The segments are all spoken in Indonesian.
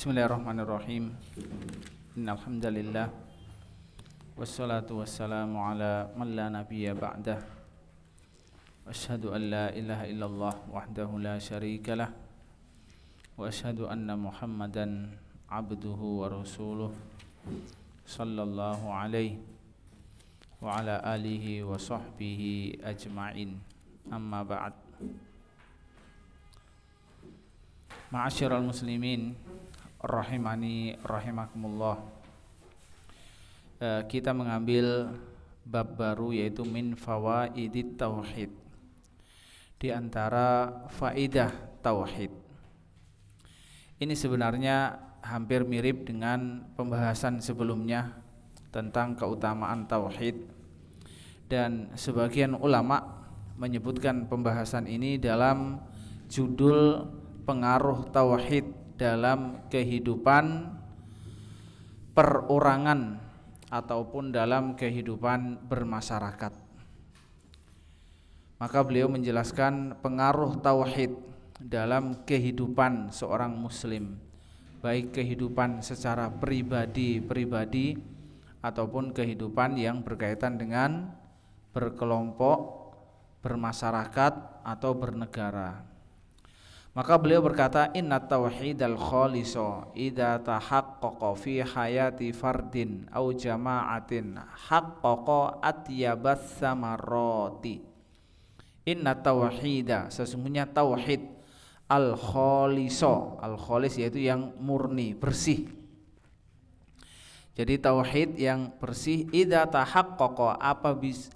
Bismillahirrahmanirrahim. Innal hamdalillah wassalatu wassalamu ala man la nabiyya ba'dah. Asyhadu an la ilaha illallah wahdahu la syarikalah wa asyhadu anna Muhammadan abduhu wa rasuluh sallallahu alaihi wa ala alihi wa sahbihi ajma'in. Amma ba'd. Ma'asyiral muslimin rahimani rahimakumullah. Kita mengambil bab baru yaitu min fawaidit tauhid. Di antara faidah tauhid. Ini sebenarnya hampir mirip dengan pembahasan sebelumnya tentang keutamaan tauhid, dan sebagian ulama menyebutkan pembahasan ini dalam judul pengaruh tauhid dalam kehidupan perorangan ataupun dalam kehidupan bermasyarakat. Maka beliau menjelaskan pengaruh tauhid dalam kehidupan seorang muslim, baik kehidupan secara pribadi ataupun kehidupan yang berkaitan dengan berkelompok, bermasyarakat atau bernegara. Maka beliau berkata, inna tauhidal khaliso idza tahaqqaqa fi hayati fardin au jama'atin haqqaqa atyabas samarati. Inna tauhida, sesungguhnya tauhid al khaliso, al khalis yaitu yang murni, bersih. Jadi tauhid yang bersih idza tahaqqaqa,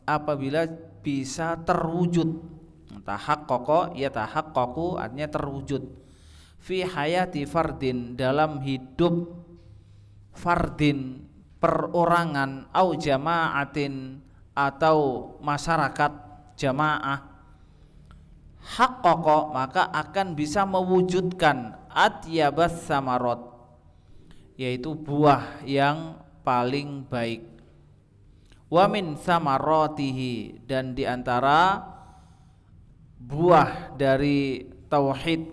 apabila bisa terwujud. Tahaqqaqa ya tahaqqaqu artinya terwujud. Fi hayati fardin, dalam hidup fardin, perorangan, au jama'atin atau masyarakat jamaah. Haqqaqa, maka akan bisa mewujudkan atyabas samarot, yaitu buah yang paling baik. Wa min samaratihi, dan diantara buah dari tauhid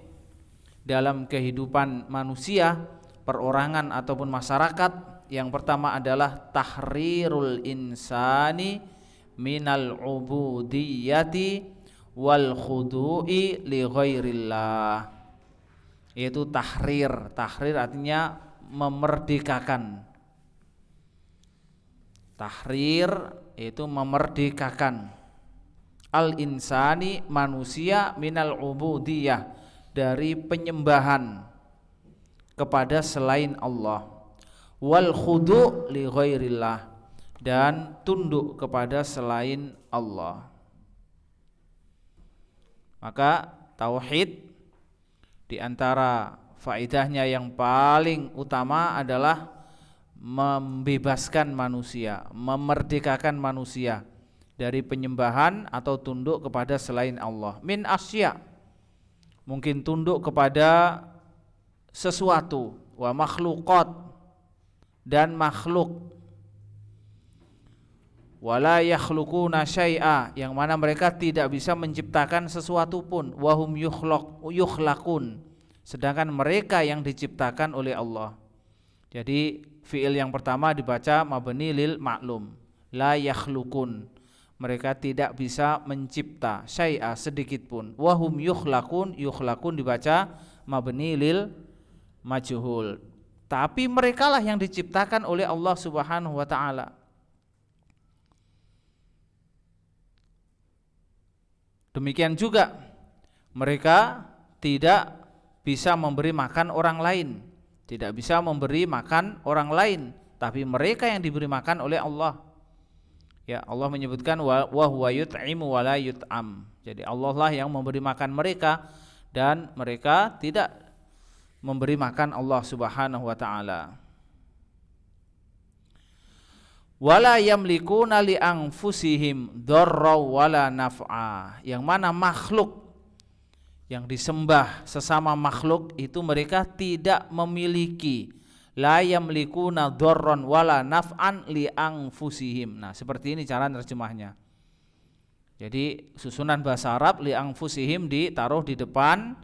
dalam kehidupan manusia, perorangan ataupun masyarakat, yang pertama adalah tahrirul insani minal ubudiyyati wal khudu'i li ghairillah. Yaitu tahrir artinya memerdekakan. Tahrir itu memerdekakan al-insani, manusia, minal ubudiyah, dari penyembahan kepada selain Allah, wal khudu' li ghairillah, dan tunduk kepada selain Allah. Maka tauhid di antara faedahnya yang paling utama adalah membebaskan manusia, memerdekakan manusia dari penyembahan atau tunduk kepada selain Allah. Min asya, mungkin tunduk kepada sesuatu, wa makhluqat, dan makhluk, wala yakhluquna syai'a, yang mana mereka tidak bisa menciptakan sesuatu pun, wa hum yukhlaqun, sedangkan mereka yang diciptakan oleh Allah. Jadi fiil yang pertama dibaca mabni lil ma'lum, la yakhluqun, mereka tidak bisa mencipta syai'a, sedikit pun. Wahum yukhlaqun dibaca mabni lil majhul, tapi merekalah yang diciptakan oleh Allah Subhanahu wa taala. Demikian juga mereka tidak bisa memberi makan orang lain, tidak bisa memberi makan orang lain, tapi mereka yang diberi makan oleh Allah. Ya, Allah menyebutkan wa huwa yut'imu wa la yut'am. Jadi Allah lah yang memberi makan mereka, dan mereka tidak memberi makan Allah Subhanahu wa taala. Wala yamlikuna li anfusihim dharra wala naf'a, yang mana makhluk yang disembah, sesama makhluk itu mereka tidak memiliki la yamlikuna dharran wala naf'an li anfusihim. Nah, seperti ini cara terjemahnya. Jadi susunan bahasa Arab li anfusihim ditaruh di depan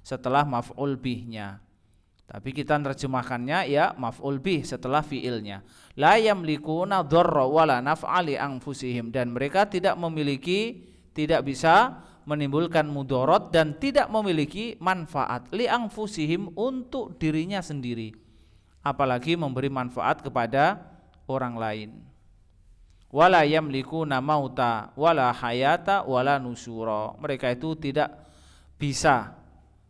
setelah maf'ul bihnya. Tapi kita nerjemahkannya ya maf'ul bih setelah fiilnya. La yamlikuna dharra wala naf'a li anfusihim, dan mereka tidak memiliki, tidak bisa menimbulkan mudarat dan tidak memiliki manfaat li anfusihim untuk dirinya sendiri, apalagi memberi manfaat kepada orang lain. Wala yamlikuna mauta wala hayata wala nusura, mereka itu tidak bisa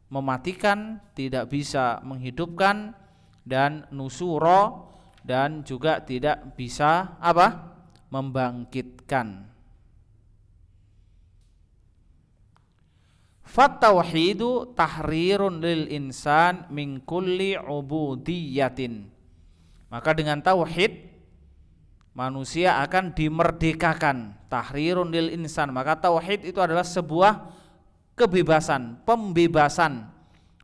mematikan, tidak bisa menghidupkan, dan nusura, dan juga tidak bisa apa? Membangkitkan. Fattauhidu tahrirun lil insan min kulli ubudiyatin. Maka dengan tauhid manusia akan dimerdekakan. Tahrirun lil insan, maka tauhid itu adalah sebuah kebebasan, pembebasan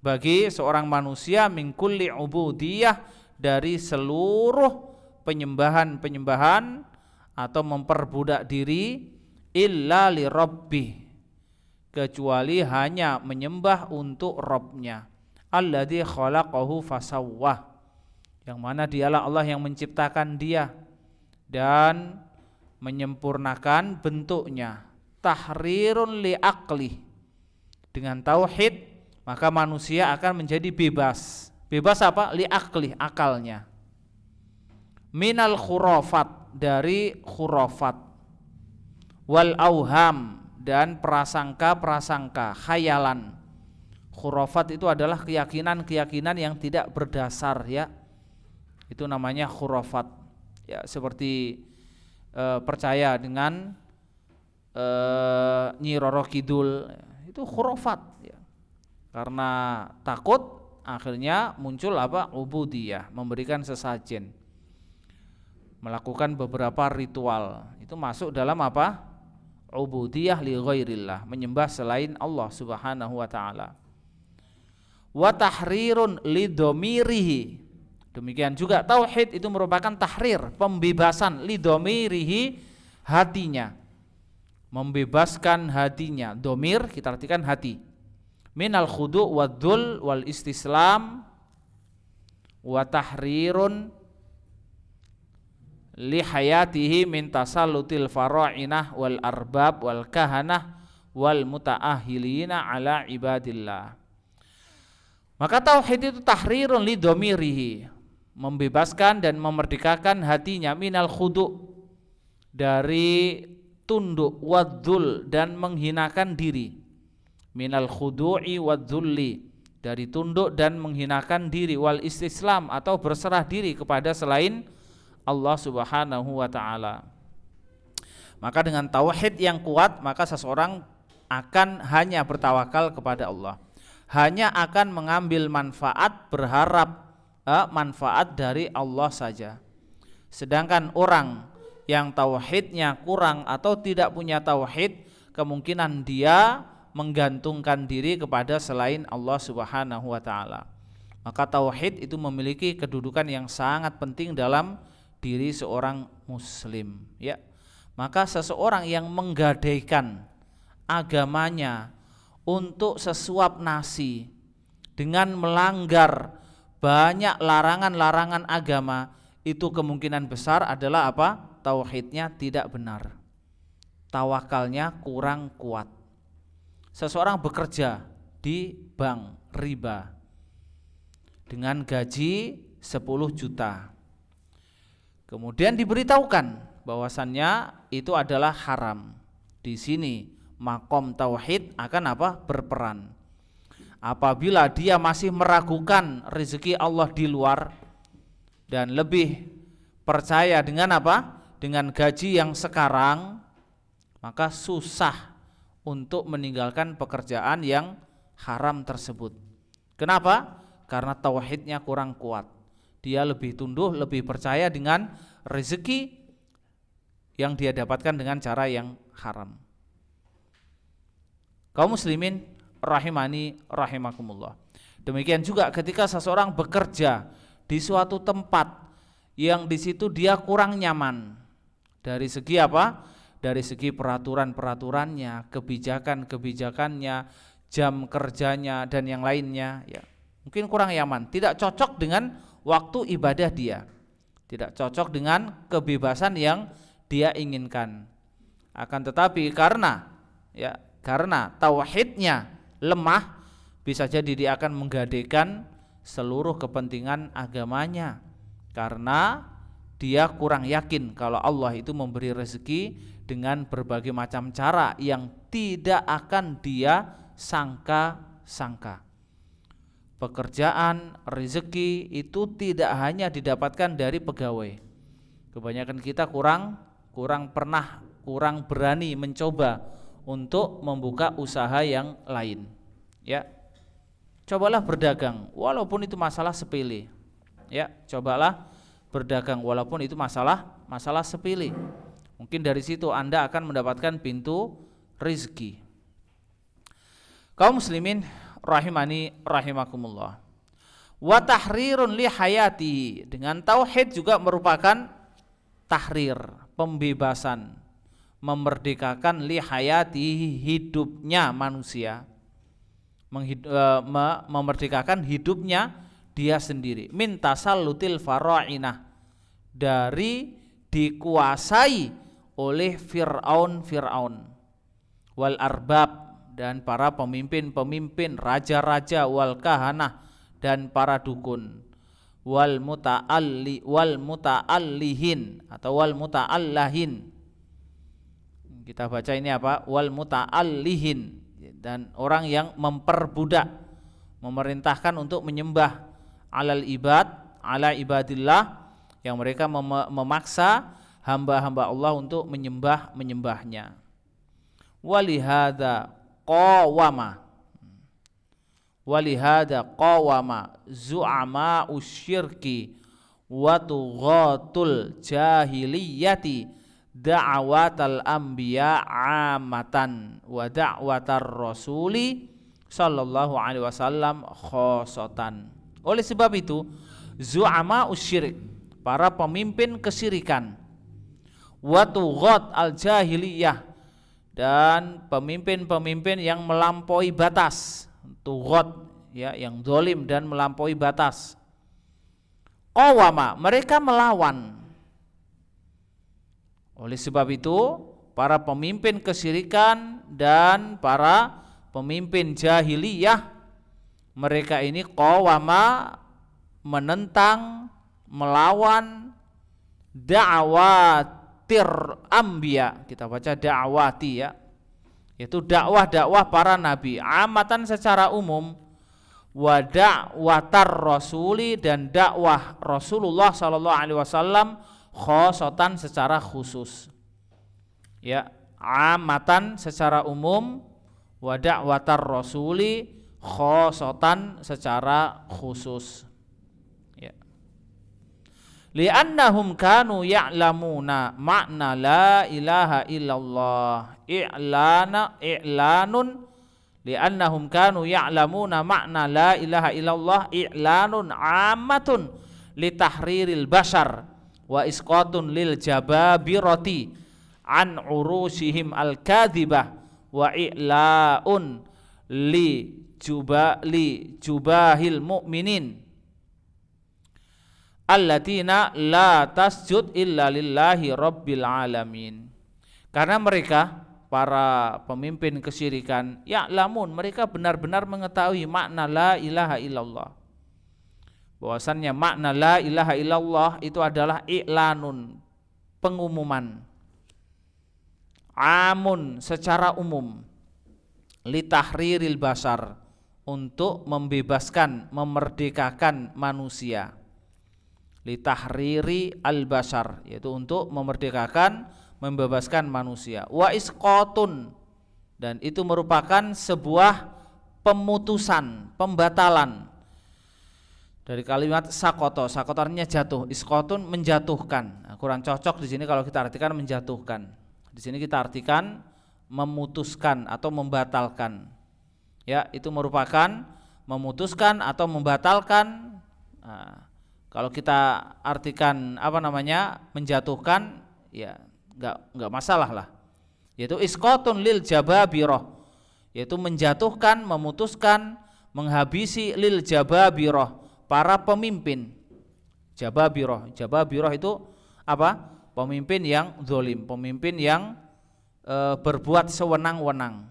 bagi seorang manusia min kulli ubudiyah, dari seluruh penyembahan-penyembahan atau memperbudak diri, illa li rabbih, kecuali hanya menyembah untuk Rabbnya, alladzi khalaqahu fasawwah, yang mana dialah Allah yang menciptakan dia dan menyempurnakan bentuknya. Tahrirun li aqli, dengan tauhid maka manusia akan menjadi bebas. Bebas apa? Li aqli, akalnya. Minal khurafat, dari khurafat. Wal auham, dan prasangka-prasangka, khayalan. Khurafat itu adalah keyakinan-keyakinan yang tidak berdasar, ya. Itu namanya khurafat. Ya, seperti percaya dengan Nyi Roro Kidul, itu khurafat, ya. Karena takut akhirnya muncul apa? Ubudiyah, memberikan sesajen, melakukan beberapa ritual, itu masuk dalam apa? Ubudiyah li ghairillah, menyembah selain Allah Subhanahu wa taala. Wa tahrirun li dhamirihi, demikian juga tauhid itu merupakan tahrir, pembebasan, li dhamirihi, hatinya, membebaskan hatinya. Domir kita artikan hati. Minal khudu' wadzul wal istislam wa tahrirun li hayatihi min tasallutil fara'inah wal arbab wal kahanah wal muta'ahilina ala ibadillah. Maka tauhid itu tahrirun li domirihi, membebaskan dan memerdekakan hatinya, minal khudu', dari tunduk, wadzul, dan menghinakan diri, minal khudu'i wadzulli, dari tunduk dan menghinakan diri, wal istislam, atau berserah diri kepada selain Allah Subhanahu wa taala. Maka dengan tauhid yang kuat, maka seseorang akan hanya bertawakal kepada Allah, hanya akan mengambil manfaat, berharap manfaat dari Allah saja. Sedangkan orang yang tauhidnya kurang atau tidak punya tauhid, kemungkinan dia menggantungkan diri kepada selain Allah Subhanahu wa taala. Maka tauhid itu memiliki kedudukan yang sangat penting dalam diri seorang muslim, ya. Maka seseorang yang menggadaikan agamanya untuk sesuap nasi dengan melanggar banyak larangan-larangan agama, itu kemungkinan besar adalah apa? Tauhidnya tidak benar, tawakalnya kurang kuat. Seseorang bekerja di bank riba dengan gaji 10 juta, kemudian diberitahukan bahwasannya itu adalah haram. Di sini makom tauhid akan apa? Berperan. Apabila dia masih meragukan rezeki Allah di luar dan lebih percaya dengan apa? Dengan gaji yang sekarang, maka susah untuk meninggalkan pekerjaan yang haram tersebut. Kenapa? Karena tauhidnya kurang kuat. Dia lebih tunduk, lebih percaya dengan rezeki yang dia dapatkan dengan cara yang haram. Kaum muslimin rahimani rahimakumullah. Demikian juga ketika seseorang bekerja di suatu tempat yang di situ dia kurang nyaman dari segi apa? Dari segi peraturan-peraturannya, kebijakan-kebijakannya, jam kerjanya dan yang lainnya, ya. mungkin kurang nyaman, tidak cocok dengan waktu ibadah dia, tidak cocok dengan kebebasan yang dia inginkan. Akan tetapi karena tauhidnya lemah, bisa jadi dia akan menggadaikan seluruh kepentingan agamanya karena dia kurang yakin kalau Allah itu memberi rezeki dengan berbagai macam cara yang tidak akan dia sangka-sangka. Pekerjaan, rezeki itu tidak hanya didapatkan dari pegawai. Kebanyakan kita kurang berani mencoba untuk membuka usaha yang lain. Ya, cobalah berdagang, walaupun itu masalah sepele. Ya, cobalah berdagang walaupun itu masalah sepele. Mungkin dari situ Anda akan mendapatkan pintu rezeki. Kaum muslimin rahimani rahimakumullah. Wa tahrirun li hayati, dengan tauhid juga merupakan tahrir, pembebasan, memerdekakan li hayati, hidupnya manusia, memerdekakan hidupnya dia sendiri, min tasallutil fara'inah, dari dikuasai oleh Fir'aun wal arbab, dan para pemimpin-pemimpin, raja-raja, wal kahanah, dan para dukun, wal muta'allihin atau wal muta'allahin. Kita baca ini apa? Wal muta'allihin, dan orang yang memperbudak, memerintahkan untuk menyembah ala ibadillah, yang mereka memaksa hamba-hamba Allah untuk menyembahnya. Walihada qawama zu'ama usyirki wa tughatul jahiliyati da'watal anbiya amatan wa da'watar rasuli sallallahu alaihi wasallam khosotan. Oleh sebab itu, zu'ama usyirik, para pemimpin kesyirikan, wa tughat al jahiliyah, dan pemimpin-pemimpin yang melampaui batas, tughat ya, yang zalim dan melampaui batas. Qawama, mereka melawan. Oleh sebab itu, para pemimpin kesyirikan dan para pemimpin jahiliyah, mereka ini qawama, menentang, melawan da'watir anbiya. Kita baca da'wati ya, yaitu dakwah-dakwah para nabi, amatan secara umum, wa da'watar rasuli, dan dakwah Rasulullah sallallahu alaihi wasallam khosotan, secara khusus. Ya, amatan secara umum, wa da'watar rasuli khosotan, secara khusus. Ya. Li'annahum kanu ya'lamuna makna la ilaha illallah i'lanun li'annahum kanu ya'lamuna makna la ilaha illallah i'lanun ammatun li tahriril bashar wa isqatun lil jababirati an urusihim al-kadhibah wa i'laun li jubahil mu'minin allatina la tasjud illa lillahi rabbil alamin. Karena mereka, para pemimpin kesyirikan, ya'lamun, mereka benar-benar mengetahui makna la ilaha illallah, bahwasannya makna la ilaha illallah itu adalah i'lanun, pengumuman, amun, secara umum, litahriril basar, untuk membebaskan, memerdekakan manusia, litahriri al-basar, yaitu untuk memerdekakan, membebaskan manusia, wa isqatun, dan itu merupakan sebuah pemutusan, pembatalan dari kalimat sakoto. Sakoto artinya jatuh, isqatun menjatuhkan. Nah, kurang cocok di sini kalau kita artikan menjatuhkan. Di sini kita artikan memutuskan atau membatalkan. Ya, itu merupakan memutuskan atau membatalkan. Nah, kalau kita artikan menjatuhkan, ya enggak masalah lah. Yaitu isqatun lil jababirah, yaitu menjatuhkan, memutuskan menghabisi lil jababiroh, para pemimpin. Jababiroh itu apa? Pemimpin yang zalim, pemimpin yang berbuat sewenang-wenang.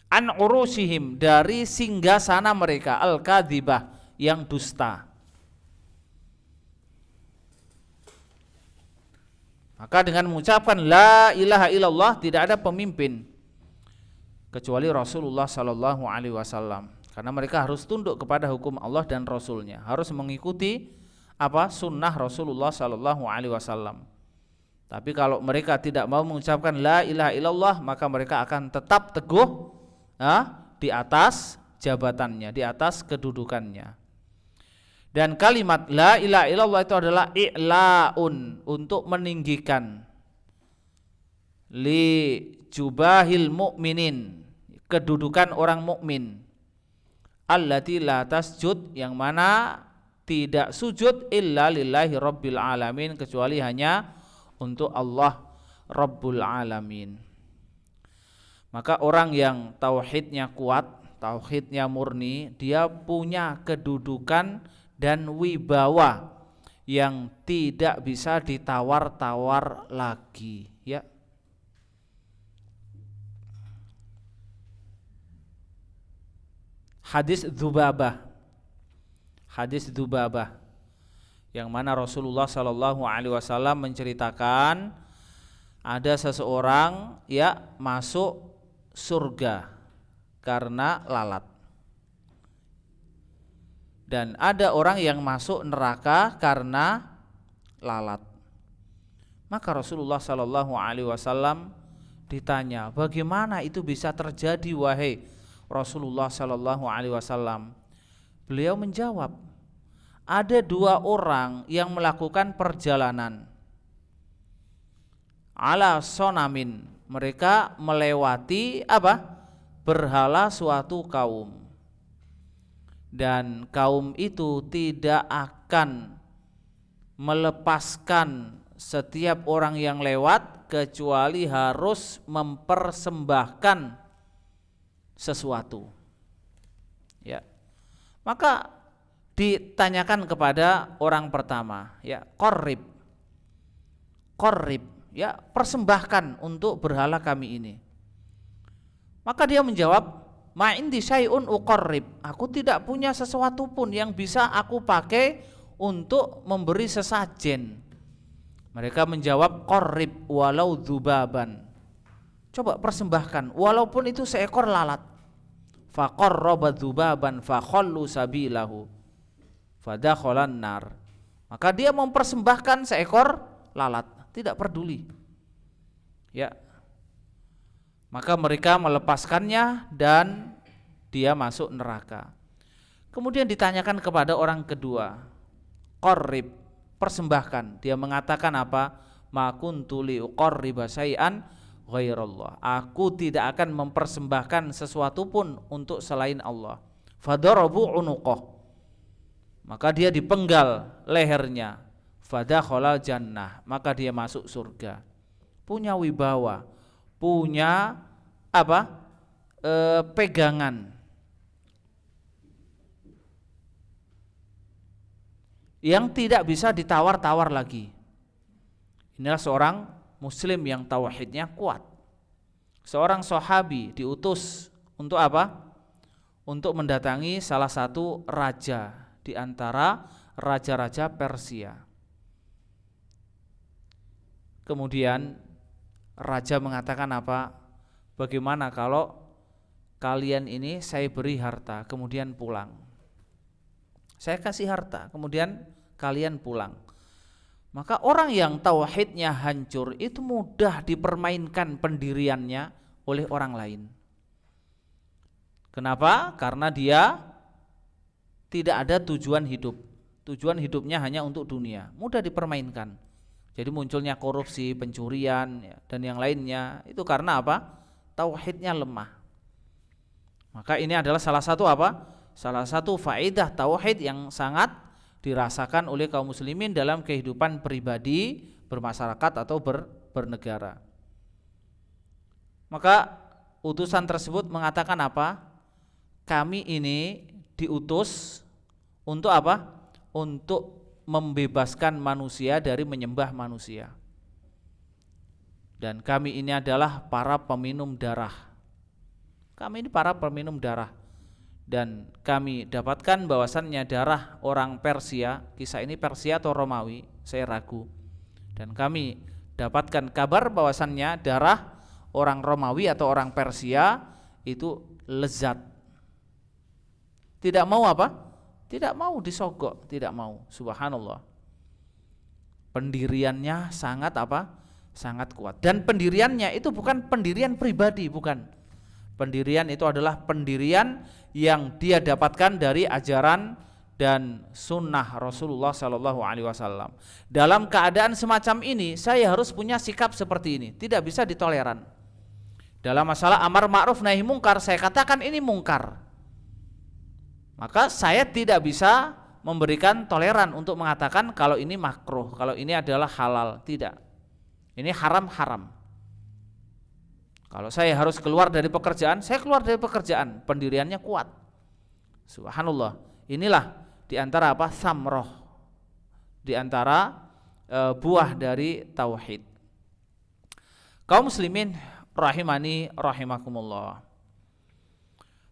An urusihim, dari singgasana mereka, al-kadzibah, yang dusta. Maka dengan mengucapkan la ilaha illallah tidak ada pemimpin kecuali Rasulullah sallallahu alaihi wasallam. Karena mereka harus tunduk kepada hukum Allah dan Rasulnya, harus mengikuti apa? Sunnah Rasulullah sallallahu alaihi wasallam. Tapi kalau mereka tidak mau mengucapkan la ilaha illallah, maka mereka akan tetap teguh di atas jabatannya, di atas kedudukannya. Dan kalimat la ilaha illallah itu adalah i'laun, untuk meninggikan, li jubahil mu'minin, kedudukan orang mukmin, allati la tasjud, yang mana tidak sujud illa lillahi rabbil alamin, kecuali hanya untuk Allah Rabbul Alamin. Maka orang yang tauhidnya kuat, tauhidnya murni, dia punya kedudukan dan wibawa yang tidak bisa ditawar-tawar lagi, ya. Hadis Dzubabah, yang mana Rasulullah Shallallahu Alaihi Wasallam menceritakan ada seseorang ya masuk surga karena lalat, dan ada orang yang masuk neraka karena lalat. Maka Rasulullah Shallallahu Alaihi Wasallam ditanya, bagaimana itu bisa terjadi wahai Rasulullah Shallallahu Alaihi Wasallam? Beliau menjawab, ada dua orang yang melakukan perjalanan ala sonamin, mereka melewati apa? Berhala suatu kaum, dan kaum itu tidak akan melepaskan setiap orang yang lewat kecuali harus mempersembahkan sesuatu, ya. Maka ditanyakan kepada orang pertama, ya, qorrib, ya, persembahkan untuk berhala kami ini. Maka dia menjawab, ma indi syai'un uqarrib, aku tidak punya sesuatu pun yang bisa aku pakai untuk memberi sesajen. Mereka menjawab, qorrib walau dzubaban, coba persembahkan walaupun itu seekor lalat. Faqarraba dzubaban fakhallu sabilahu fadakhalan nar, maka dia mempersembahkan seekor lalat, tidak peduli, ya. Maka mereka melepaskannya dan dia masuk neraka. Kemudian ditanyakan kepada orang kedua, qarrib, persembahkan. Dia mengatakan apa? Ma kuntu li uqarriba syai'an ghairallah, aku tidak akan mempersembahkan sesuatu pun untuk selain Allah. Fadarabu unuqah, maka dia dipenggal lehernya. Fadakhala jannah, maka dia masuk surga. Punya wibawa, punya apa? Pegangan yang tidak bisa ditawar-tawar lagi. Inilah seorang muslim yang tauhidnya kuat. Seorang sahabi diutus untuk apa? Untuk mendatangi salah satu raja di antara raja-raja Persia. Kemudian raja mengatakan apa? Bagaimana kalau kalian ini saya beri harta kemudian pulang? Saya kasih harta kemudian kalian pulang. Maka orang yang tauhidnya hancur itu mudah dipermainkan pendiriannya oleh orang lain. Kenapa? Karena dia tidak ada tujuan hidup. Tujuan hidupnya hanya untuk dunia, mudah dipermainkan. Jadi munculnya korupsi, pencurian, ya, dan yang lainnya. Itu karena apa? Tauhidnya lemah. Maka ini adalah salah satu apa? Salah satu faedah tauhid yang sangat dirasakan oleh kaum muslimin dalam kehidupan pribadi, bermasyarakat atau bernegara. Maka utusan tersebut mengatakan apa? kami ini diutus untuk apa? Untuk membebaskan manusia dari menyembah manusia. Dan kami ini adalah para peminum darah. Kami ini para peminum darah. Dan kami dapatkan bahwasannya darah orang Persia, kisah ini Persia atau Romawi, saya ragu. Dan kami dapatkan kabar bahwasannya darah orang Romawi atau orang Persia itu lezat. Tidak mau apa? Tidak mau disogok, tidak mau. Subhanallah. Pendiriannya sangat apa? Sangat kuat. Dan pendiriannya itu bukan pendirian pribadi, bukan. Pendirian itu adalah pendirian yang dia dapatkan dari ajaran dan sunnah Rasulullah Sallallahu Alaihi Wasallam. Dalam keadaan semacam ini, saya harus punya sikap seperti ini. Tidak bisa ditoleran. Dalam masalah amar ma'ruf nahi mungkar, saya katakan ini mungkar, maka saya tidak bisa memberikan toleran untuk mengatakan kalau ini makruh, kalau ini adalah halal. Tidak. Ini haram-haram. Kalau saya harus keluar dari pekerjaan, saya keluar dari pekerjaan. Pendiriannya kuat. Subhanallah. Inilah diantara apa? Samroh. Diantara buah dari tauhid. Kaum muslimin rahimani rahimakumullah.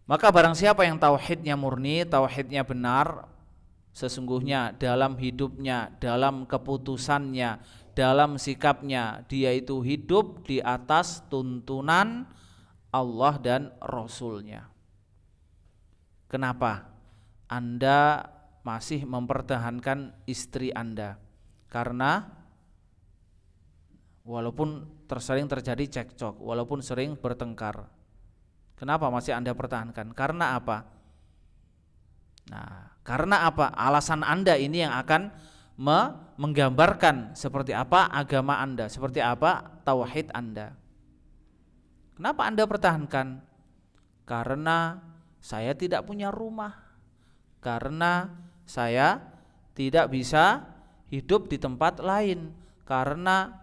Maka barang siapa yang tauhidnya murni, tauhidnya benar, sesungguhnya dalam hidupnya, dalam keputusannya, dalam sikapnya, dia itu hidup di atas tuntunan Allah dan Rasulnya. Kenapa Anda masih mempertahankan istri Anda? Karena walaupun sering terjadi cekcok, walaupun sering bertengkar, kenapa masih Anda pertahankan? Karena apa? Nah, karena apa? Alasan Anda ini yang akan menggambarkan seperti apa agama Anda, seperti apa tauhid Anda. Kenapa Anda pertahankan? Karena saya tidak punya rumah, karena saya tidak bisa hidup di tempat lain, karena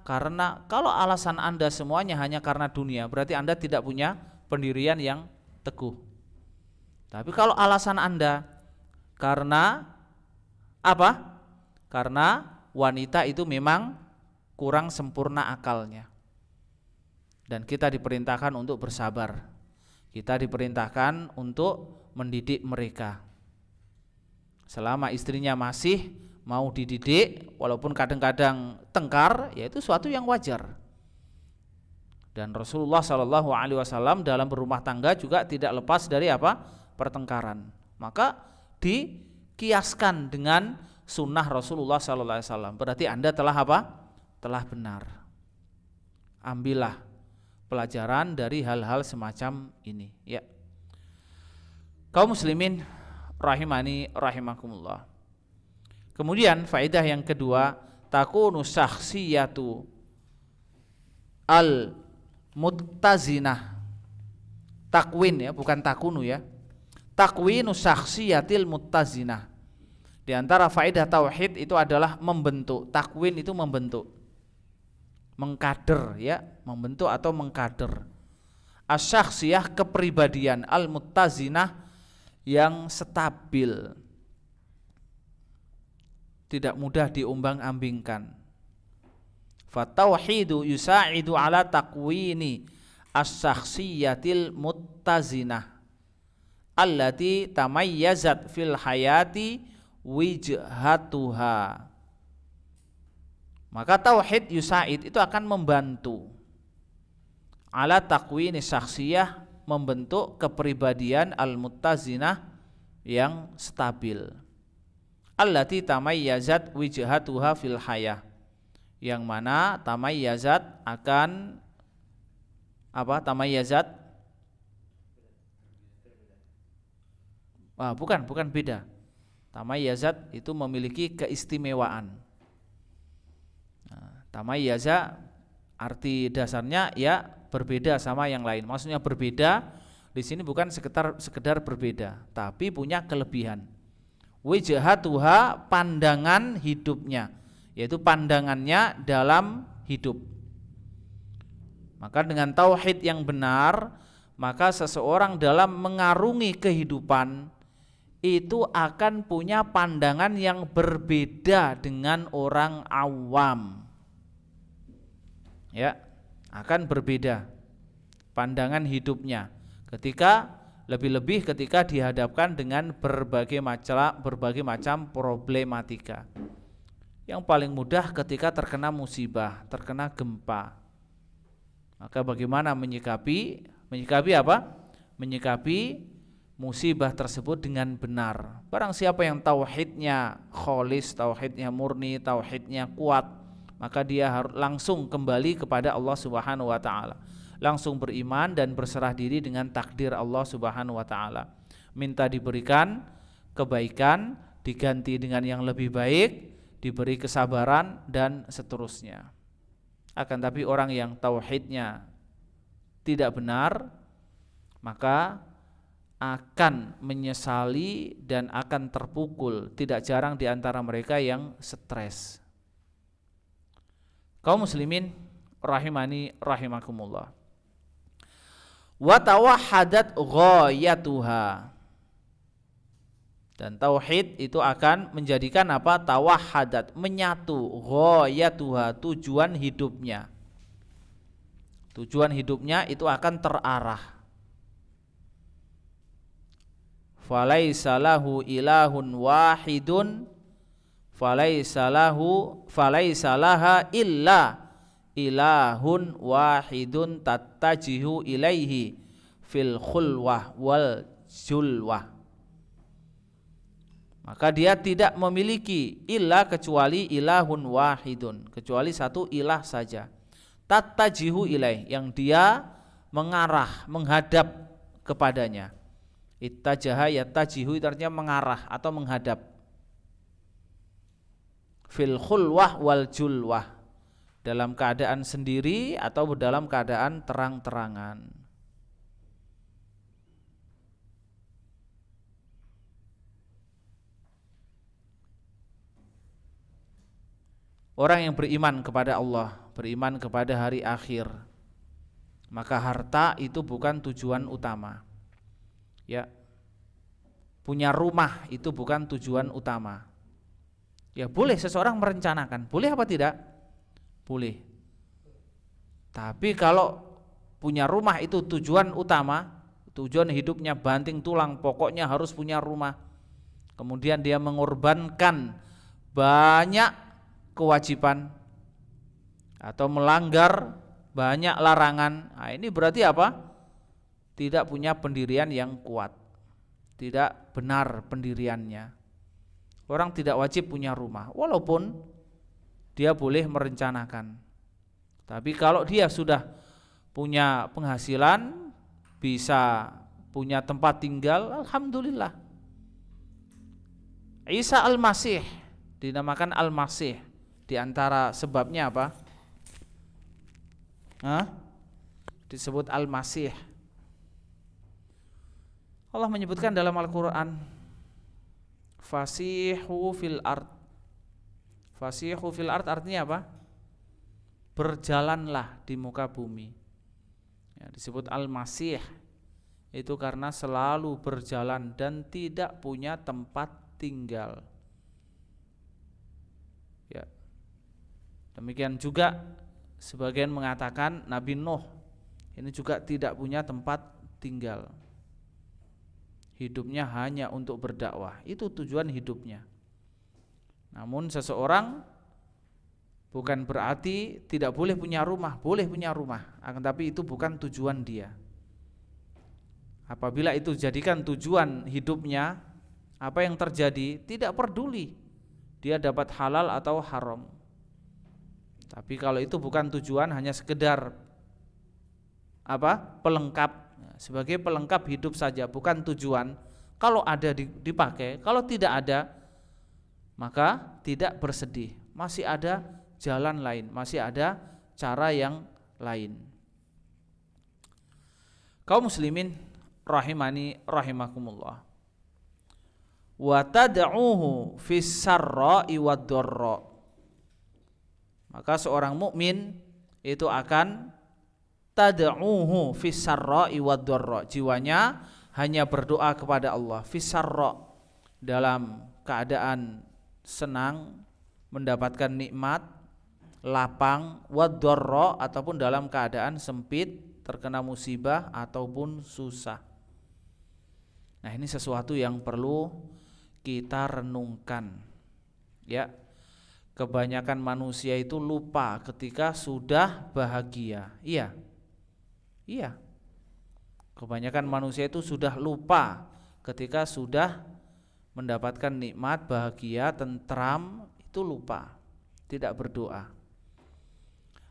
kalau alasan Anda semuanya hanya karena dunia, berarti Anda tidak punya pendirian yang teguh. Tapi kalau alasan Anda karena apa? Karena wanita itu memang kurang sempurna akalnya. Dan kita diperintahkan untuk bersabar. Kita diperintahkan untuk mendidik mereka. Selama istrinya masih mau dididik, walaupun kadang-kadang tengkar, ya itu suatu yang wajar. Dan Rasulullah Shallallahu Alaihi Wasallam dalam berumah tangga juga tidak lepas dari apa? Pertengkaran. Maka dikiaskan dengan sunnah Rasulullah Sallallahu Alaihi Wasallam. Berarti Anda telah apa? Telah benar. Ambillah pelajaran dari hal-hal semacam ini. Ya. Kaum muslimin rahimani rahimakumullah. Kemudian faedah yang kedua, takunu syakhsiyatu al muttazinah. Takwin ya, bukan takunu ya. Takwinu syakhsiyatil muttazinah. Di antara faedah tauhid itu adalah membentuk. Takwin itu membentuk, mengkader ya, membentuk atau mengkader. Asyakhsiyah kepribadian, al-muttazinah yang stabil, tidak mudah diombang-ambingkan. Fatauhidu yusa'idu ala takwini asyakhsiyatil muttazinah allati tamayyazat fil hayati wijhatuha. Maka tauhid yusaid itu akan membantu ala takwini syakhsiyah, membentuk kepribadian al-muttazinah yang stabil. Allati tamayyazat wijhatuha fil hayah, yang mana tamayyazat akan apa? Tamayyazat bukan beda. Tamayyazat itu memiliki keistimewaan. Tamayyaza arti dasarnya ya berbeda sama yang lain. Maksudnya berbeda di sini bukan sekedar berbeda, tapi punya kelebihan. Wijhatuha, pandangan hidupnya, yaitu pandangannya dalam hidup. Maka dengan tauhid yang benar, maka seseorang dalam mengarungi kehidupan itu akan punya pandangan yang berbeda dengan orang awam. Ya, akan berbeda pandangan hidupnya lebih-lebih ketika dihadapkan dengan berbagai macam problematika. Yang paling mudah ketika terkena musibah, terkena gempa. Maka bagaimana menyikapi apa? Menyikapi musibah tersebut dengan benar. Barang siapa yang tauhidnya kholis, tauhidnya murni, tauhidnya kuat, maka dia harus langsung kembali kepada Allah Subhanahu wa taala. Langsung beriman dan berserah diri dengan takdir Allah Subhanahu wa taala. Minta diberikan kebaikan, diganti dengan yang lebih baik, diberi kesabaran dan seterusnya. Akan tapi orang yang tauhidnya tidak benar, maka akan menyesali dan akan terpukul. Tidak jarang di antara mereka yang stres. Kaum muslimin rahimani rahimakumullah. Wa tawahhadat ghayatuha. Dan tauhid itu akan menjadikan apa? Tawahhadat, menyatu, ghayatuha, tujuan hidupnya. Tujuan hidupnya itu akan terarah. Falaisa lahu ilahun wahidun falaisa laha illa ilahun wahidun tattajihu ilaihi fil khulwah wal julwah. Maka dia tidak memiliki illa kecuali ilahun wahidun, kecuali satu ilah saja. Tattajihu ilaih, yang dia mengarah, menghadap kepadanya. Ittajaha yattajihu itu artinya mengarah atau menghadap. Fil khulwah wal julwah, dalam keadaan sendiri atau dalam keadaan terang-terangan. Orang yang beriman kepada Allah, beriman kepada hari akhir, maka harta itu bukan tujuan utama. Ya. Punya rumah itu bukan tujuan utama. Ya, boleh seseorang merencanakan, boleh apa tidak? Boleh. Tapi kalau punya rumah itu tujuan utama, tujuan hidupnya banting tulang, pokoknya harus punya rumah. Kemudian dia mengorbankan banyak kewajiban atau melanggar banyak larangan. Nah, ini berarti apa? Tidak punya pendirian yang kuat, tidak benar pendiriannya. Orang tidak wajib punya rumah, walaupun dia boleh merencanakan. Tapi kalau dia sudah punya penghasilan, bisa punya tempat tinggal, alhamdulillah. Isa Al-Masih dinamakan Al-Masih. Di antara sebabnya apa? Disebut Al-Masih. Allah menyebutkan dalam Al-Quran, Fasihu fil ard. Fasihu fil ard artinya apa? Berjalanlah di muka bumi. Ya, disebut Al-Masih itu karena selalu berjalan dan tidak punya tempat tinggal. Ya. Demikian juga sebagian mengatakan Nabi Nuh ini juga tidak punya tempat tinggal. Hidupnya hanya untuk berdakwah, itu tujuan hidupnya. Namun seseorang bukan berarti tidak boleh punya rumah, boleh punya rumah, akan tapi itu bukan tujuan dia. Apabila itu jadikan tujuan hidupnya, apa yang terjadi? Tidak peduli dia dapat halal atau haram. Tapi kalau itu bukan tujuan, hanya sekedar pelengkap, sebagai pelengkap hidup saja, bukan tujuan. Kalau ada dipakai, kalau tidak ada maka tidak bersedih. Masih ada jalan lain, masih ada cara yang lain. Kaum muslimin rahimani rahimakumullah. Wa tad'uhu fis sarra'i wad dharra. Maka seorang mukmin itu akan tad'uhu fis sarra'i wad dharra, jiwanya hanya berdoa kepada Allah fis sarra, dalam keadaan senang mendapatkan nikmat lapang, wad dharra ataupun dalam keadaan sempit terkena musibah ataupun susah. Nah, ini sesuatu yang perlu kita renungkan. Ya. Kebanyakan manusia itu lupa ketika sudah bahagia. Iya. Iya. Kebanyakan manusia itu sudah lupa ketika sudah mendapatkan nikmat, bahagia, tentram, itu lupa, tidak berdoa.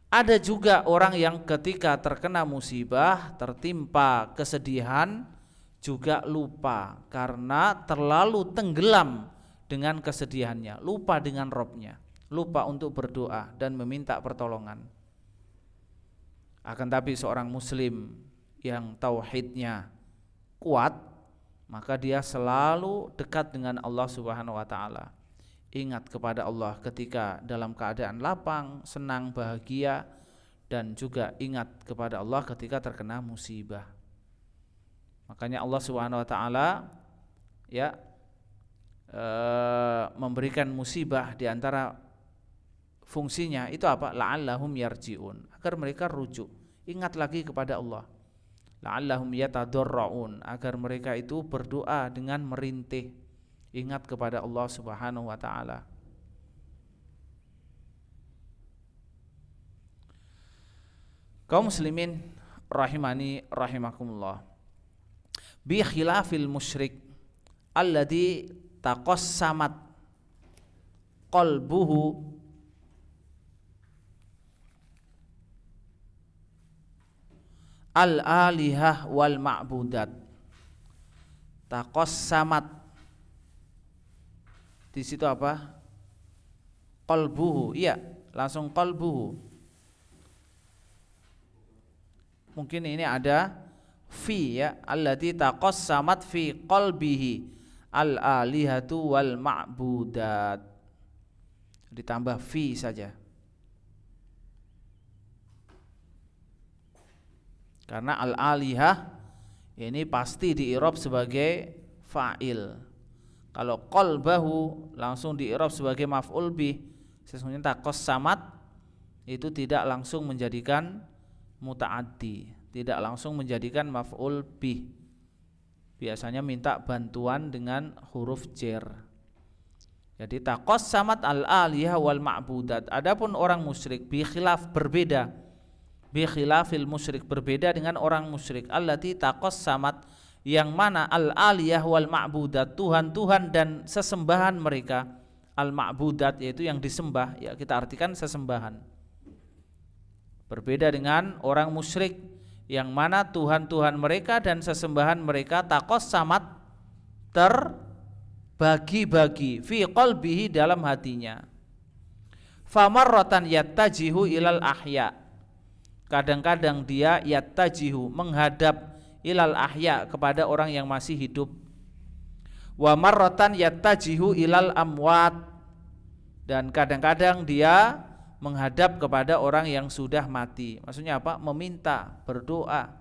Ada juga orang yang ketika terkena musibah, tertimpa kesedihan, juga lupa karena terlalu tenggelam dengan kesedihannya, lupa dengan Robnya, lupa untuk berdoa dan meminta pertolongan. Akan tapi seorang muslim yang tauhidnya kuat, maka dia selalu dekat dengan Allah Subhanahu wa taala. Ingat kepada Allah ketika dalam keadaan lapang, senang, bahagia, dan juga ingat kepada Allah ketika terkena musibah. Makanya Allah Subhanahu wa taala ya memberikan musibah di antara fungsinya itu apa? La'allahum yarji'un, agar mereka rujuk, ingat lagi kepada Allah. La'allahum yatadarraun, agar mereka itu berdoa dengan merintih, ingat kepada Allah Subhanahu wa taala. Kaum muslimin rahimani rahimakumullah, bi khilafil musyrik alladzi taqassamat qalbuhu al-alihah wal ma'budat. Taqassamat di situ apa? Qalbuhu, iya, langsung qalbuhu. Mungkin ini ada fi ya, allati taqassamat fi qalbihi al-alihatu wal ma'budat, ditambah fi saja karena al-alihah ini pasti di-i'rab sebagai fa'il. Kalau qalbahu langsung di-i'rab sebagai maf'ul bih, sesungguhnya taqassamat itu tidak langsung menjadikan muta'addi, tidak langsung menjadikan maf'ul bih, biasanya minta bantuan dengan huruf jar. Jadi taqassamat al-alihah wal ma'budat. Adapun orang musyrik bi khilaf, berbeda, bi khilafil musyrik, berbeda dengan orang musyrik allati taqassamat, yang mana al-alihah wal ma'budat, Tuhan-Tuhan dan sesembahan mereka, al-ma'budat yaitu yang disembah, ya kita artikan sesembahan. Berbeda dengan orang musyrik yang mana Tuhan-Tuhan mereka dan sesembahan mereka taqassamat, terbagi-bagi, fi qalbihi, dalam hatinya. Famarratan yattajihu ilal ahya, kadang-kadang dia yattajihu, menghadap, ilal ahya, kepada orang yang masih hidup. Wa marratan yattajihu ilal amwat, dan kadang-kadang dia menghadap kepada orang yang sudah mati. Maksudnya apa? Meminta, berdoa.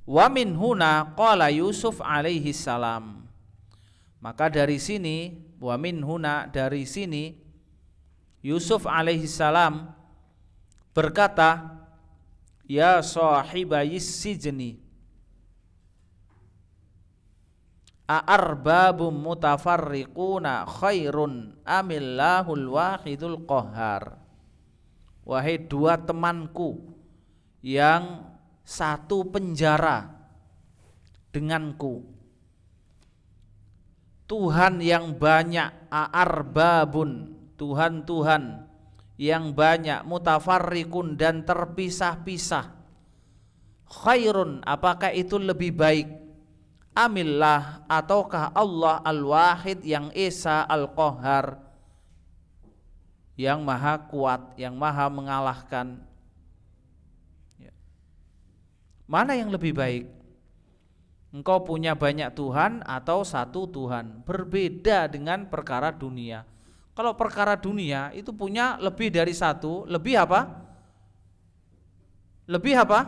Wa min huna qala Yusuf alaihi salam, maka dari sini, wa min huna, dari sini, Yusuf alaihi salam berkata, ya sahibayis sijni a'arbabum mutafarriquna khairun amillahul wahidul qahhar. Wahai dua temanku yang satu penjara denganku, Tuhan yang banyak, a'arbabun, Tuhan-Tuhan yang banyak, mutafarriqun, dan terpisah-pisah, khairun, apakah itu lebih baik, amillah, ataukah Allah al-wahid yang esa, al-qahhar yang maha kuat, yang maha mengalahkan. Mana yang lebih baik? Engkau punya banyak Tuhan atau satu Tuhan? Berbeda dengan perkara dunia. Kalau perkara dunia itu punya lebih dari satu, lebih apa? Lebih apa?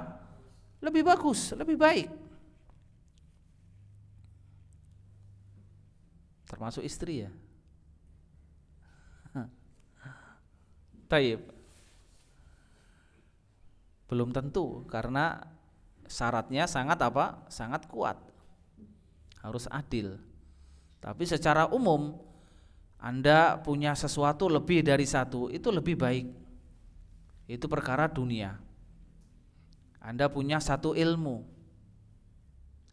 Lebih bagus, lebih baik. Termasuk istri ya. Taib. Belum tentu, karena syaratnya sangat apa? Sangat kuat. Harus adil. Tapi secara umum Anda punya sesuatu lebih dari satu, itu lebih baik. Itu perkara dunia. Anda punya satu ilmu,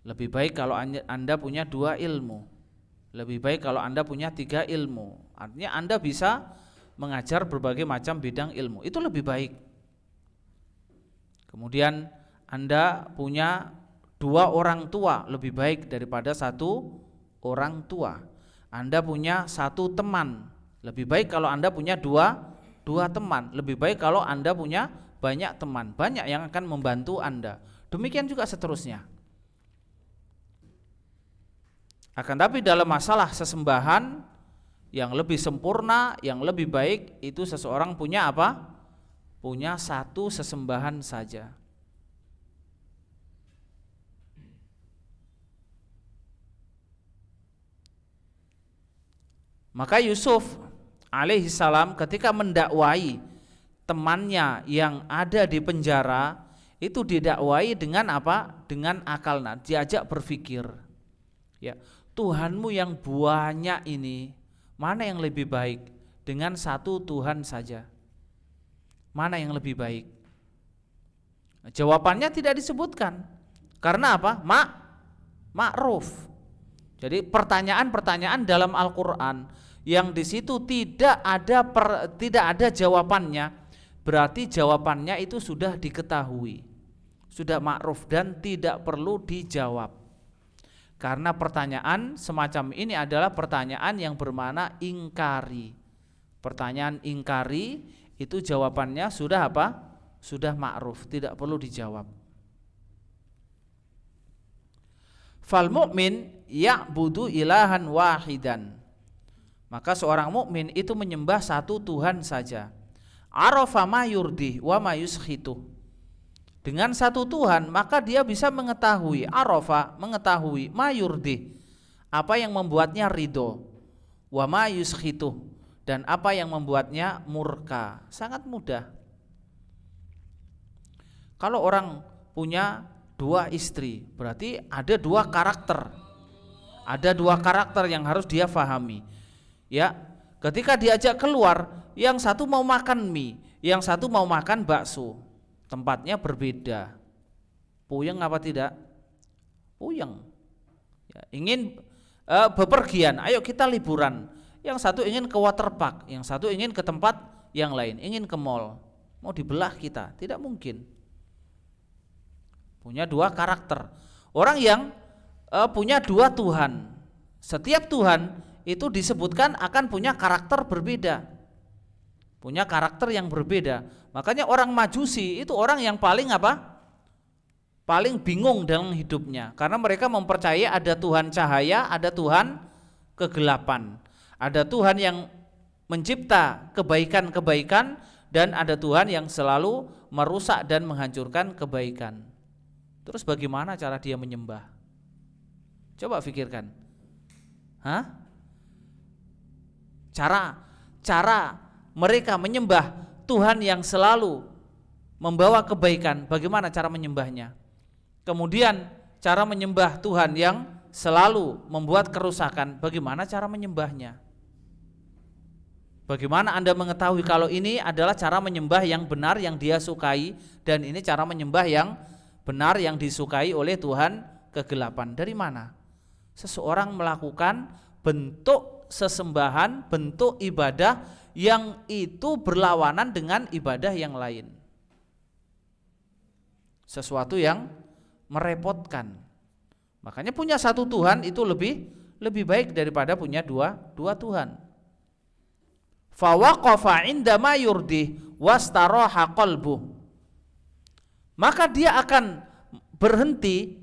lebih baik kalau Anda punya dua ilmu. Lebih baik kalau Anda punya tiga ilmu. Artinya Anda bisa mengajar berbagai macam bidang ilmu, itu lebih baik. Kemudian Anda punya dua orang tua, lebih baik daripada satu orang tua. Anda punya satu teman, lebih baik kalau Anda punya dua teman. Lebih baik kalau Anda punya banyak teman, banyak yang akan membantu Anda. Demikian juga seterusnya. Akan tapi dalam masalah sesembahan yang lebih sempurna, yang lebih baik, itu seseorang punya apa? Punya satu sesembahan saja. Maka Yusuf alaihissalam ketika mendakwai temannya yang ada di penjara, itu didakwai dengan apa? Dengan akal, diajak berpikir. Ya, Tuhanmu yang banyak ini, mana yang lebih baik? Dengan satu Tuhan saja, mana yang lebih baik? Jawabannya tidak disebutkan. Karena apa? Ma'ruf. Jadi pertanyaan-pertanyaan dalam Al-Qur'an yang di situ tidak ada jawabannya, berarti jawabannya itu sudah diketahui, sudah ma'ruf dan tidak perlu dijawab. Karena pertanyaan semacam ini adalah pertanyaan yang bermakna ingkari. Pertanyaan ingkari itu jawabannya sudah apa? Sudah ma'ruf, tidak perlu dijawab. Fal mu'min ya'budu ilahan wahidan. Maka seorang mukmin itu menyembah satu Tuhan saja. Arafa ma yurdih wa ma yuskhitu. Dengan satu Tuhan maka dia bisa mengetahui, arafa, mengetahui, ma yurdih, apa yang membuatnya ridho, wa ma yuskhitu, dan apa yang membuatnya murka. Sangat mudah. Kalau orang punya dua istri, berarti ada dua karakter. Ada dua karakter yang harus dia fahami. Ya, ketika diajak keluar, yang satu mau makan mie, yang satu mau makan bakso. Tempatnya berbeda. Puyeng apa tidak? Puyeng. Ya, ingin bepergian, ayo kita liburan. Yang satu ingin ke waterpark, yang satu ingin ke tempat yang lain, ingin ke mall. Mau dibelah kita, tidak mungkin. Punya dua karakter. Orang yang punya dua Tuhan. Setiap Tuhan itu disebutkan akan punya karakter berbeda. Punya karakter yang berbeda. Makanya orang Majusi itu orang yang paling apa? Paling bingung dalam hidupnya, karena mereka mempercayai ada Tuhan cahaya, ada Tuhan kegelapan. Ada Tuhan yang mencipta kebaikan-kebaikan dan ada Tuhan yang selalu merusak dan menghancurkan kebaikan. Terus bagaimana cara dia menyembah? Coba pikirkan. Cara mereka menyembah Tuhan yang selalu membawa kebaikan, bagaimana cara menyembahnya? Kemudian cara menyembah Tuhan yang selalu membuat kerusakan, bagaimana cara menyembahnya? Bagaimana Anda mengetahui kalau ini adalah cara menyembah yang benar yang dia sukai dan ini cara menyembah yang benar yang disukai oleh Tuhan kegelapan? Dari mana? Seseorang melakukan bentuk sesembahan, bentuk ibadah yang itu berlawanan dengan ibadah yang lain. Sesuatu yang merepotkan. Makanya punya satu Tuhan itu lebih baik daripada punya dua Tuhan. Fa waqafa 'inda ma yurdih wastaraha qalbuh. Maka dia akan berhenti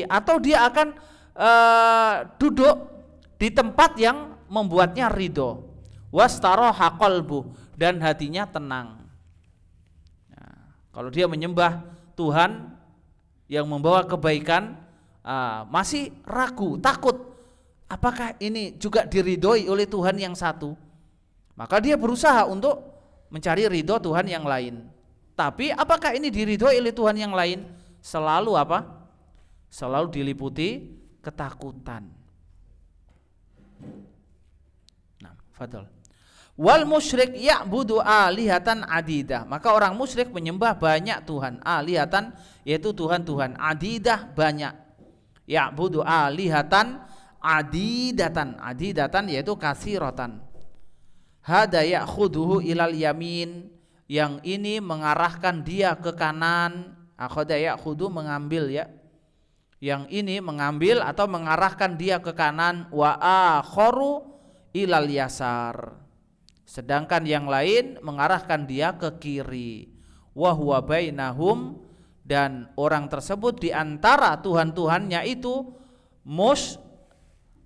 atau dia akan duduk di tempat yang membuatnya ridho. Wastaroha qalbuh, dan hatinya tenang. Nah, kalau dia menyembah Tuhan yang membawa kebaikan, masih ragu, takut, apakah ini juga diridhoi oleh Tuhan yang satu? Maka dia berusaha untuk mencari ridho Tuhan yang lain. Tapi apakah ini diridhoi oleh Tuhan yang lain? Selalu apa? Selalu diliputi ketakutan. Nah, fadhol. Wal musyrik ya'budu alihatan adidah. Maka orang musyrik menyembah banyak Tuhan. Alihatan yaitu Tuhan-Tuhan, adidah banyak. Ya'budu alihatan adidatan. Adidatan yaitu katsiratan. Hada ya'khuduhu ilal yamin, yang ini mengarahkan dia ke kanan. Akhadha ya'khudu, mengambil ya. Yang ini mengambil atau mengarahkan dia ke kanan. Wa akharu ilal yasar, sedangkan yang lain mengarahkan dia ke kiri. Wa huwa bainahum, dan orang tersebut di antara Tuhan-Tuhannya itu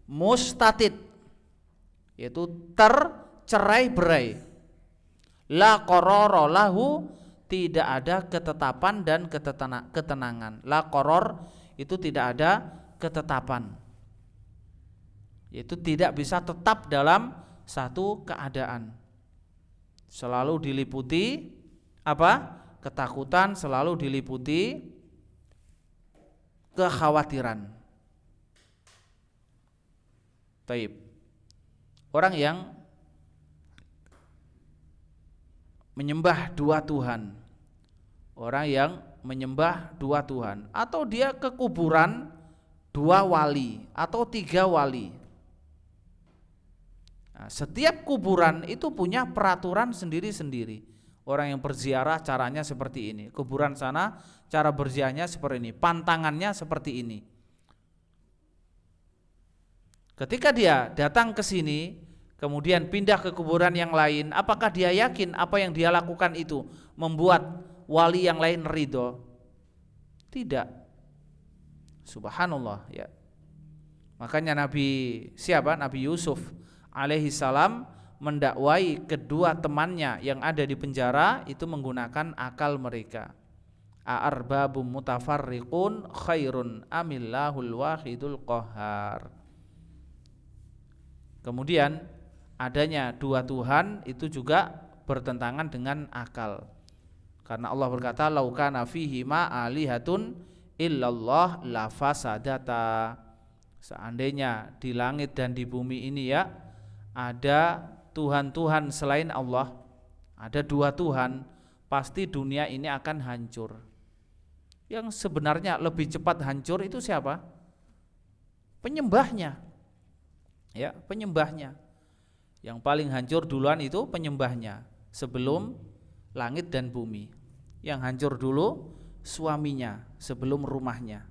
mustatid, yaitu tercerai-berai. La qarara lahu, tidak ada ketetapan dan ketenangan. La qaror itu tidak ada ketetapan, yaitu tidak bisa tetap dalam satu keadaan. Selalu diliputi apa? Ketakutan, selalu diliputi kekhawatiran. Taib. Orang yang menyembah dua Tuhan, orang yang menyembah dua Tuhan, atau dia ke kuburan dua wali atau tiga wali. Nah, setiap kuburan itu punya peraturan sendiri-sendiri. Orang yang berziarah caranya seperti ini, kuburan sana cara berziarahnya seperti ini, pantangannya seperti ini. Ketika dia datang ke sini, kemudian pindah ke kuburan yang lain, apakah dia yakin apa yang dia lakukan itu membuat wali yang lain ridho? Tidak. Subhanallah ya. Makanya Nabi Yusuf alaihi salam mendakwai kedua temannya yang ada di penjara itu menggunakan akal mereka. A'arbabum mutafarriqun khairun amillahul wahidul qahhar. Kemudian adanya dua Tuhan itu juga bertentangan dengan akal. Karena Allah berkata, laukana fihi ma alihatun illallah lafasadata. Seandainya di langit dan di bumi ini ya ada Tuhan-Tuhan selain Allah, ada dua Tuhan, pasti dunia ini akan hancur. Yang sebenarnya lebih cepat hancur itu siapa? Penyembahnya. Ya, penyembahnya. Yang paling hancur duluan itu penyembahnya sebelum langit dan bumi. Yang hancur dulu suaminya sebelum rumahnya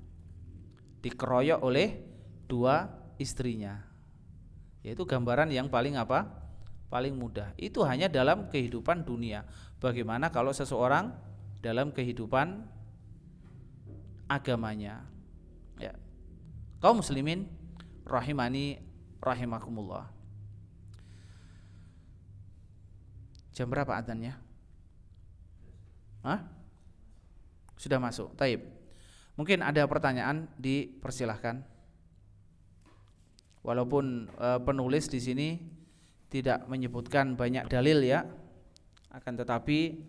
dikeroyok oleh dua istrinya. Yaitu gambaran yang paling apa? Paling mudah. Itu hanya dalam kehidupan dunia. Bagaimana kalau seseorang dalam kehidupan agamanya? Ya. Kaum muslimin rahimani rahimakumullah. Jam berapa adzannya? Hah? Sudah masuk. Taib. Mungkin ada pertanyaan, dipersilahkan. Walaupun penulis di sini tidak menyebutkan banyak dalil ya, akan tetapi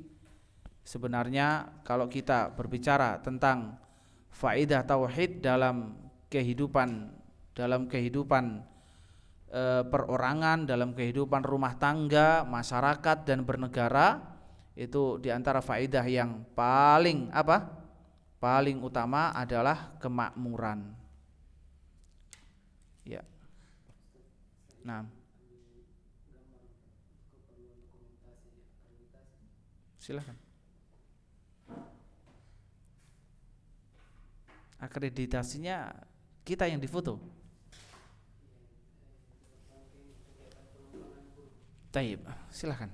sebenarnya kalau kita berbicara tentang faedah tauhid dalam kehidupan perorangan, dalam kehidupan rumah tangga, masyarakat dan bernegara, itu diantara faedah yang paling apa? Paling utama adalah kemakmuran. Ya. Nah, silakan. Akreditasinya kita yang difoto. Taib, silakan.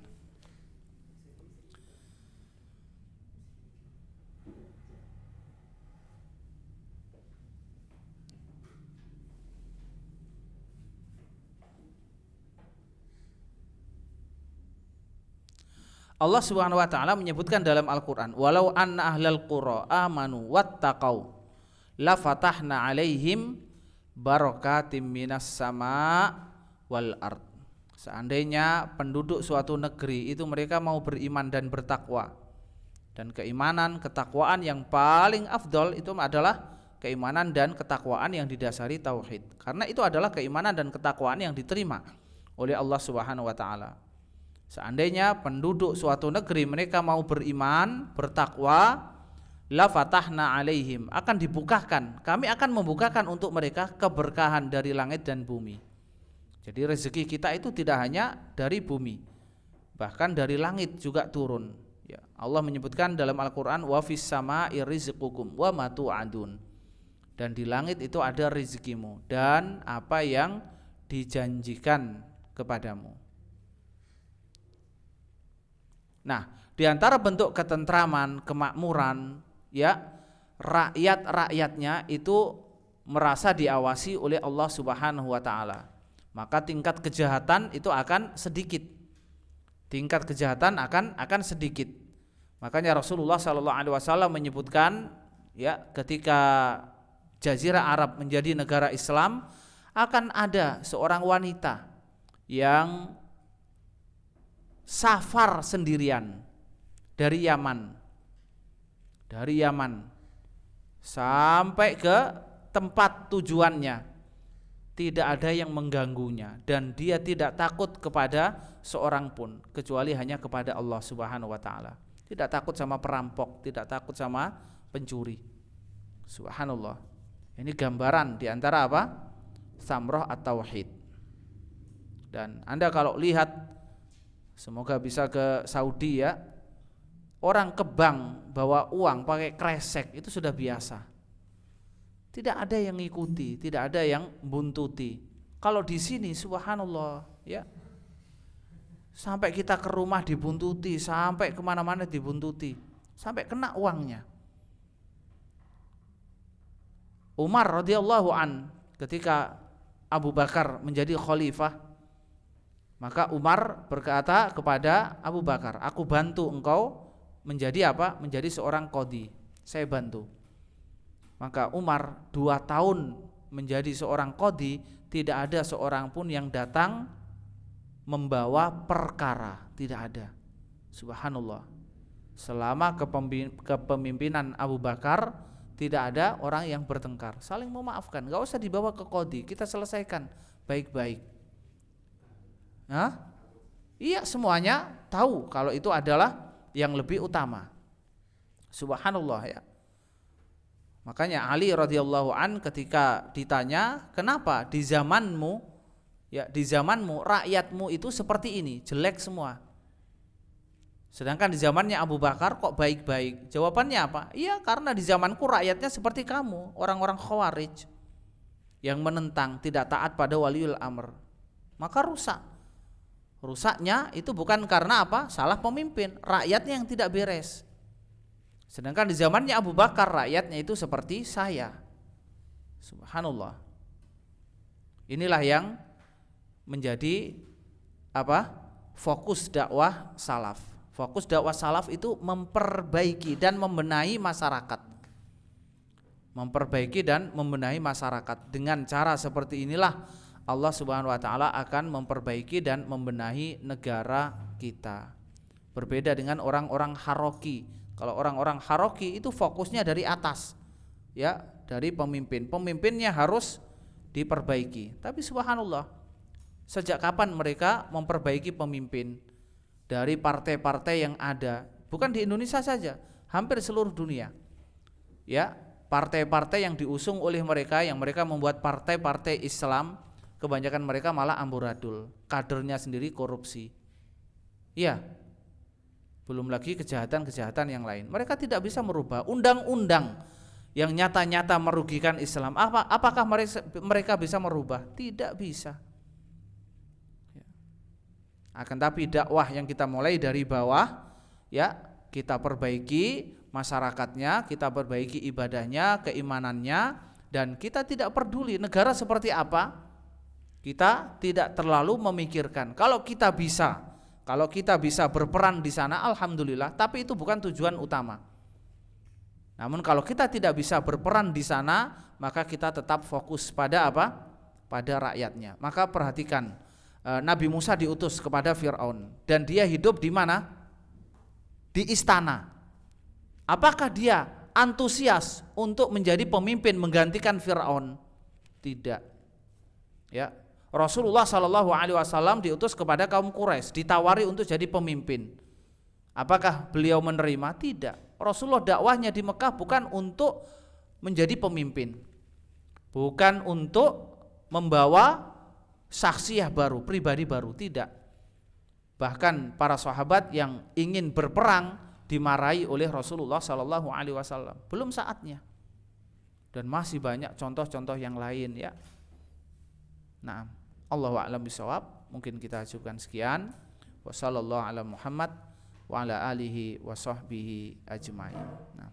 Allah Subhanahu wa taala menyebutkan dalam Al-Qur'an, walau anna ahlal qura amanu wattaqau la fatahna alaihim barakatim minas sama wal ard. Seandainya penduduk suatu negeri itu mereka mau beriman dan bertakwa, dan keimanan, ketakwaan yang paling afdol itu adalah keimanan dan ketakwaan yang didasari tauhid, karena itu adalah keimanan dan ketakwaan yang diterima oleh Allah Subhanahu wa taala. Seandainya penduduk suatu negeri mereka mau beriman, bertakwa, la fatahna alaihim, akan dibukakan, kami akan membukakan untuk mereka keberkahan dari langit dan bumi. Jadi rezeki kita itu tidak hanya dari bumi, bahkan dari langit juga turun. Ya, Allah menyebutkan dalam Al-Qur'an, wa fis sama'i rizqukum wa ma tu'adun. Dan di langit itu ada rezekimu dan apa yang dijanjikan kepadamu. Nah, di antara bentuk ketentraman, kemakmuran, ya, rakyat-rakyatnya itu merasa diawasi oleh Allah Subhanahu wa taala. Maka tingkat kejahatan itu akan sedikit. Tingkat kejahatan akan sedikit. Makanya Rasulullah SAW menyebutkan, ya, ketika Jazirah Arab menjadi negara Islam, akan ada seorang wanita yang safar sendirian dari Yaman sampai ke tempat tujuannya, tidak ada yang mengganggunya, dan dia tidak takut kepada seorang pun kecuali hanya kepada Allah Subhanahu wa taala. Tidak takut sama perampok, tidak takut sama pencuri. Subhanallah. Ini gambaran diantara apa? Samrah at-tauhid. Dan Anda kalau lihat, semoga bisa ke Saudi ya, orang ke bank bawa uang pakai kresek itu sudah biasa. Tidak ada yang ngikuti, tidak ada yang buntuti. Kalau di sini subhanallah ya, sampai kita ke rumah dibuntuti, sampai kemana-mana dibuntuti, sampai kena uangnya. Umar radhiyallahu an ketika Abu Bakar menjadi khalifah, maka Umar berkata kepada Abu Bakar, aku bantu engkau menjadi apa? Menjadi seorang qadhi, saya bantu. Maka Umar 2 tahun menjadi seorang qadhi, tidak ada seorang pun yang datang membawa perkara, tidak ada. Subhanallah. Selama kepemimpinan Abu Bakar, tidak ada orang yang bertengkar, saling memaafkan, gak usah dibawa ke qadhi, kita selesaikan baik-baik. Nah, iya, semuanya tahu kalau itu adalah yang lebih utama. Subhanallah ya. Makanya Ali radhiyallahu an ketika ditanya, kenapa di zamanmu, ya, di zamanmu rakyatmu itu seperti ini, jelek semua, sedangkan di zamannya Abu Bakar kok baik-baik? Jawabannya apa? Iya, karena di zamanku rakyatnya seperti kamu, orang-orang Khawarij yang menentang, tidak taat pada waliul amr. Maka rusak. Rusaknya itu bukan karena apa? Salah pemimpin, rakyatnya yang tidak beres. Sedangkan di zamannya Abu Bakar rakyatnya itu seperti saya. Subhanallah. Inilah yang menjadi apa? Fokus dakwah salaf. Fokus dakwah salaf itu memperbaiki dan membenahi masyarakat. Memperbaiki dan membenahi masyarakat. Dengan cara seperti inilah Allah Subhanahu wa taala akan memperbaiki dan membenahi negara kita. Berbeda dengan orang-orang Haroki. Kalau orang-orang Haroki itu fokusnya dari atas, ya, dari pemimpin. Pemimpinnya harus diperbaiki. Tapi subhanallah, sejak kapan mereka memperbaiki pemimpin? Dari partai-partai yang ada, bukan di Indonesia saja, hampir seluruh dunia. Ya, partai-partai yang diusung oleh mereka, yang mereka membuat partai-partai Islam, kebanyakan mereka malah amburadul, kadernya sendiri korupsi. Ya, belum lagi kejahatan-kejahatan yang lain. Mereka tidak bisa merubah undang-undang yang nyata-nyata merugikan Islam. Apakah mereka bisa merubah? Tidak bisa. Akan tapi dakwah yang kita mulai dari bawah, ya, kita perbaiki masyarakatnya, kita perbaiki ibadahnya, keimanannya, dan kita tidak peduli negara seperti apa, kita tidak terlalu memikirkan. Kalau kita bisa Kalau kita bisa berperan di sana, alhamdulillah, tapi itu bukan tujuan utama. Namun kalau kita tidak bisa berperan di sana, maka kita tetap fokus pada apa? Pada rakyatnya. Maka perhatikan, Nabi Musa diutus kepada Fir'aun dan dia hidup di mana? Di istana. Apakah dia antusias untuk menjadi pemimpin menggantikan Fir'aun? Tidak. Ya, Rasulullah SAW diutus kepada kaum Quraisy, ditawari untuk jadi pemimpin. Apakah beliau menerima? Tidak. Rasulullah dakwahnya di Mekah bukan untuk menjadi pemimpin, bukan untuk membawa syakhsiyah baru, pribadi baru, tidak. Bahkan para sahabat yang ingin berperang dimarahi oleh Rasulullah SAW. Belum saatnya. Dan masih banyak contoh-contoh yang lain ya. Nah, Allahu a'lam bishawab. Mungkin kita cukupkan sekian. Wassallallahu ala Muhammad wa ala alihi wa sahbihi ajmain. Nah.